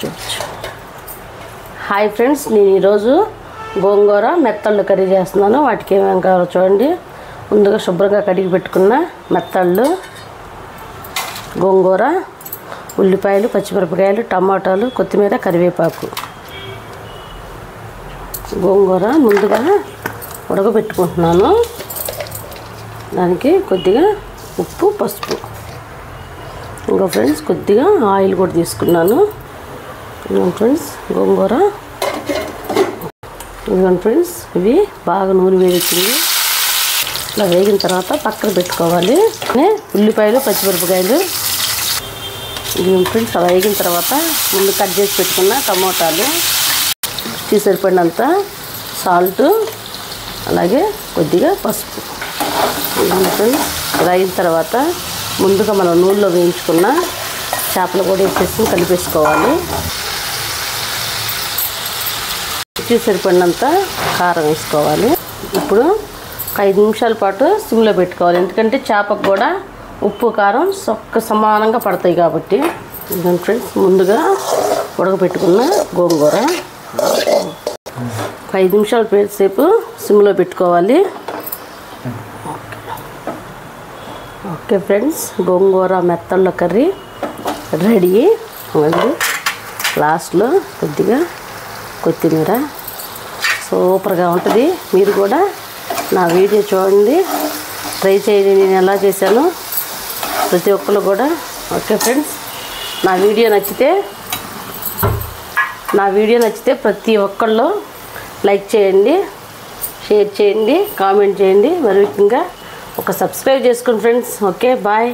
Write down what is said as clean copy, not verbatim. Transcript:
చూడొచ్చు. Hi friends, నేను ఈరోజు గోంగూర మెత్తళ్ళు కర్రీ చేస్తున్నాను. వాటికి ఏమేమి కావాలో చూడండి. ముందుగా శుభ్రంగా కడిగి పెట్టుకున్న మెత్తళ్ళు, గోంగూర, ఉల్లిపాయలు, పచ్చిమిరపకాయలు, టమాటాలు, కొత్తిమీర, కరివేపాకు. గోంగూర ముందుగా ఉడకబెట్టుకుంటున్నాను. దానికి కొద్దిగా ఉప్పు, పసుపు. ఇంకా ఫ్రెండ్స్ కొద్దిగా ఆయిల్ కూడా తీసుకున్నాను. ఇదిగోండి ఫ్రెండ్స్ గోంగూర. ఇదిగోండి ఫ్రెండ్స్, ఇవి బాగా నూనె వేగింది. ఇలా వేగిన తర్వాత పక్కన పెట్టుకోవాలి. ఉల్లిపాయలు, పచ్చిమిరపకాయలు. ఇదిగోండి ఫ్రెండ్స్, అలా వేగిన తర్వాత ముందు కట్ చేసి పెట్టుకున్న టమోటాలు, సరిపడినంత సాల్ట్, అలాగే కొద్దిగా పసుపు. ఇదిగోండి ఫ్రెండ్స్, ఇలా అయిన తర్వాత ముందుగా మనం నూనెలో వేయించుకున్న చేపలు కూడా వేసేసి కలిపేసుకోవాలి. సరిపడినంత కారం వేసుకోవాలి. ఇప్పుడు ఒక 5 నిమిషాల పాటు సిమ్లో పెట్టుకోవాలి. ఎందుకంటే చేపకు కూడా ఉప్పు, కారం సమానంగా పడతాయి కాబట్టి. ఇదిగోండి ఫ్రెండ్స్, ముందుగా ఉడకబెట్టుకున్న గోంగూర 5 నిమిషాల సేపు సిమ్లో పెట్టుకోవాలి. ఓకే ఫ్రెండ్స్, గోంగూర మెత్తళ్ళ కర్రీ రెడీ. మళ్ళీ లాస్ట్లో కొద్దిగా కొత్తిమీర. సూపర్గా ఉంటుంది. మీరు కూడా నా వీడియో చూడండి, ట్రై చేయండి. నేను ఎలా చేశాను ప్రతి ఒక్కరు కూడా. ఓకే ఫ్రెండ్స్, నా వీడియో నచ్చితే ప్రతి ఒక్కళ్ళు లైక్ చేయండి, షేర్ చేయండి, కామెంట్ చేయండి. మరి ముఖ్యంగా ఒక సబ్స్క్రైబ్ చేసుకోండి ఫ్రెండ్స్. Okay, bye.